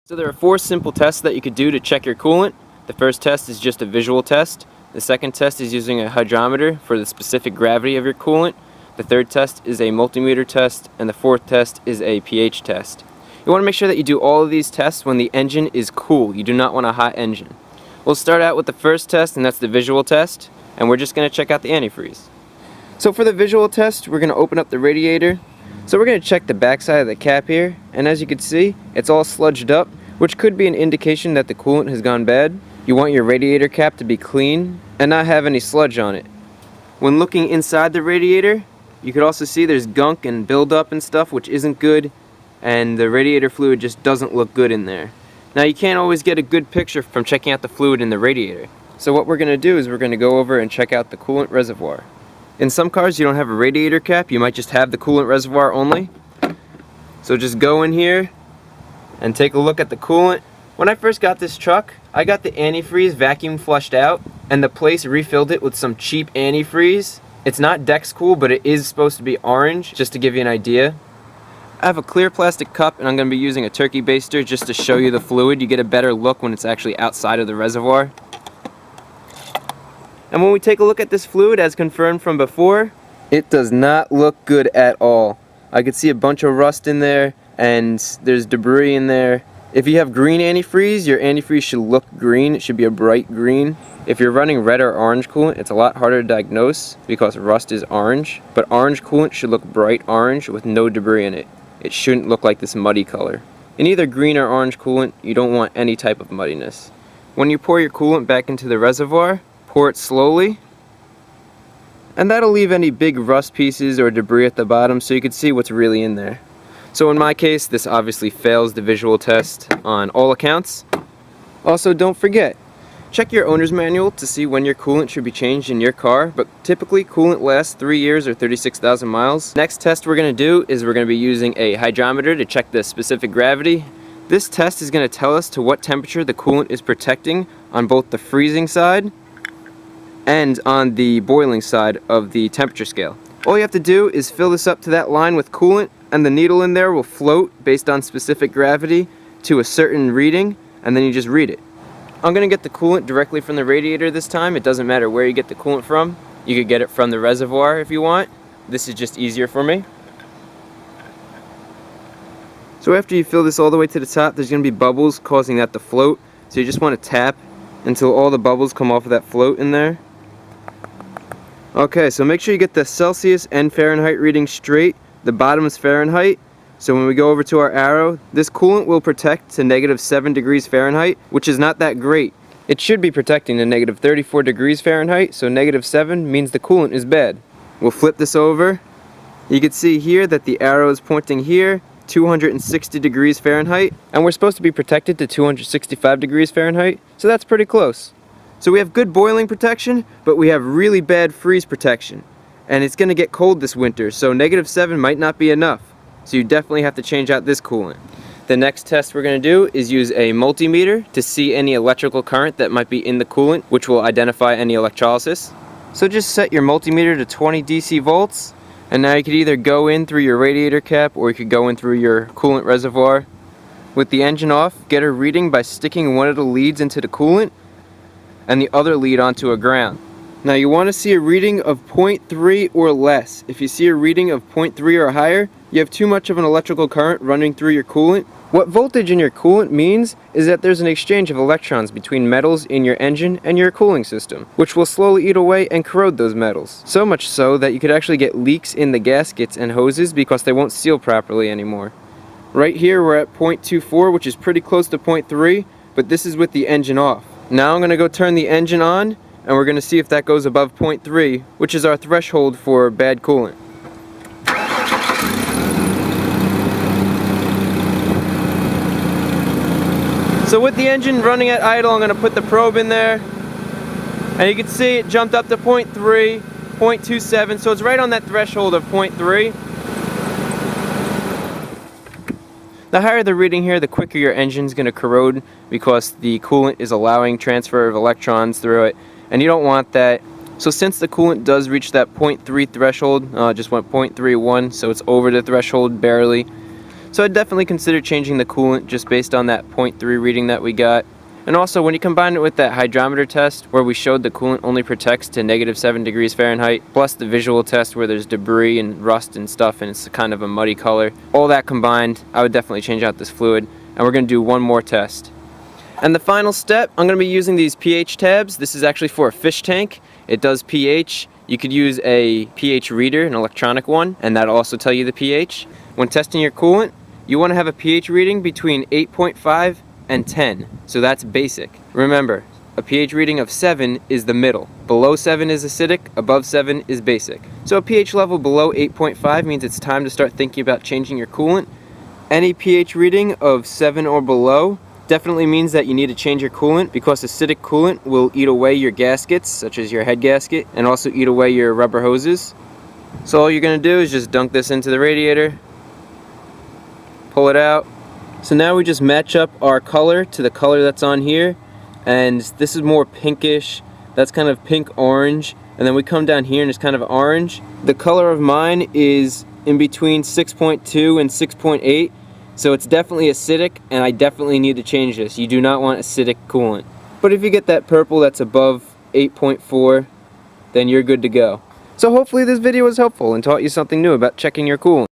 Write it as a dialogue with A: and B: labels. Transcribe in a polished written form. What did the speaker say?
A: So there are 4 simple tests that you could do to check your coolant. The first test is just a visual test. The second test is using a hydrometer for the specific gravity of your coolant. The third test is a multimeter test, and the fourth test is a pH test. You want to make sure that you do all of these tests when the engine is cool. You do not want a hot engine. We'll start out with the first test, and that's the visual test, and we're just going to check out the antifreeze. So for the visual test, we're going to open up the radiator. So we're going to check the back side of the cap here, and as you can see, it's all sludged up, which could be an indication that the coolant has gone bad. You want your radiator cap to be clean and not have any sludge on it. When looking inside the radiator, you could also see there's gunk and buildup and stuff, which isn't good, and the radiator fluid just doesn't look good in there. Now you can't always get a good picture from checking out the fluid in the radiator. So what we're going to do is we're going to go over and check out the coolant reservoir. In some cars you don't have a radiator cap, you might just have the coolant reservoir only. So just go in here and take a look at the coolant. When I first got this truck, I got the antifreeze vacuum flushed out, and the place refilled it with some cheap antifreeze. It's not Dex Cool, but it is supposed to be orange, just to give you an idea. I have a clear plastic cup, and I'm going to be using a turkey baster just to show you the fluid. You get a better look when it's actually outside of the reservoir. And when we take a look at this fluid, as confirmed from before, it does not look good at all. I could see a bunch of rust in there, and there's debris in there. If you have green antifreeze, your antifreeze should look green. It should be a bright green. If you're running red or orange coolant, it's a lot harder to diagnose because rust is orange. But orange coolant should look bright orange with no debris in it. It shouldn't look like this muddy color. In either green or orange coolant, you don't want any type of muddiness. When you pour your coolant back into the reservoir, pour it slowly, and that'll leave any big rust pieces or debris at the bottom so you can see what's really in there. So in my case, this obviously fails the visual test on all accounts. Also, don't forget, check your owner's manual to see when your coolant should be changed in your car, but typically coolant lasts 3 years or 36,000 miles. Next test we're going to do is we're going to be using a hydrometer to check the specific gravity. This test is going to tell us to what temperature the coolant is protecting on both the freezing side and on the boiling side of the temperature scale. All you have to do is fill this up to that line with coolant, and the needle in there will float based on specific gravity to a certain reading, and then you just read it. I'm going to get the coolant directly from the radiator this time. It doesn't matter where you get the coolant from. You could get it from the reservoir if you want. This is just easier for me. So after you fill this all the way to the top, there's going to be bubbles causing that to float. So you just want to tap until all the bubbles come off of that float in there. Okay, so make sure you get the Celsius and Fahrenheit reading straight. The bottom is Fahrenheit. So when we go over to our arrow, this coolant will protect to -7 degrees Fahrenheit, which is not that great. It should be protecting to -34 degrees Fahrenheit, so -7 means the coolant is bad. We'll flip this over. You can see here that the arrow is pointing here, 260 degrees Fahrenheit, and we're supposed to be protected to 265 degrees Fahrenheit, so that's pretty close. So we have good boiling protection, but we have really bad freeze protection. And it's going to get cold this winter, so -7 might not be enough. So you definitely have to change out this coolant. The next test we're going to do is use a multimeter to see any electrical current that might be in the coolant, which will identify any electrolysis. So just set your multimeter to 20 DC volts, and now you could either go in through your radiator cap or you could go in through your coolant reservoir. With the engine off, get a reading by sticking one of the leads into the coolant and the other lead onto a ground. Now you want to see a reading of 0.3 or less. If you see a reading of 0.3 or higher, you have too much of an electrical current running through your coolant. What voltage in your coolant means is that there's an exchange of electrons between metals in your engine and your cooling system, which will slowly eat away and corrode those metals. So much so that you could actually get leaks in the gaskets and hoses because they won't seal properly anymore. Right here we're at 0.24, which is pretty close to 0.3, but this is with the engine off. Now I'm going to go turn the engine on, and we're going to see if that goes above 0.3, which is our threshold for bad coolant. So with the engine running at idle, I'm going to put the probe in there, and you can see it jumped up to 0.3, 0.27, so it's right on that threshold of 0.3. The higher the reading here, the quicker your engine's going to corrode because the coolant is allowing transfer of electrons through it, and you don't want that. So since the coolant does reach that 0.3 threshold, just went 0.31, so it's over the threshold barely. So I'd definitely consider changing the coolant just based on that 0.3 reading that we got. And also, when you combine it with that hydrometer test where we showed the coolant only protects to -7 degrees Fahrenheit, plus the visual test where there's debris and rust and stuff and it's kind of a muddy color, all that combined, I would definitely change out this fluid. And we're going to do one more test. And the final step, I'm going to be using these pH tabs. This is actually for a fish tank. It does pH. You could use a pH reader, an electronic one, and that'll also tell you the pH. When testing your coolant, you want to have a pH reading between 8.5 and 10. So that's basic. Remember, a pH reading of 7 is the middle. Below 7 is acidic, above 7 is basic. So a pH level below 8.5 means it's time to start thinking about changing your coolant. Any pH reading of 7 or below definitely means that you need to change your coolant, because acidic coolant will eat away your gaskets, such as your head gasket, and also eat away your rubber hoses. So all you're going to do is just dunk this into the radiator, pull it out. So now we just match up our color to the color that's on here, and this is more pinkish, that's kind of pink orange, and then we come down here and it's kind of orange. The color of mine is in between 6.2 and 6.8, so it's definitely acidic, and I definitely need to change this. You do not want acidic coolant. But if you get that purple that's above 8.4, then you're good to go. So hopefully this video was helpful and taught you something new about checking your coolant.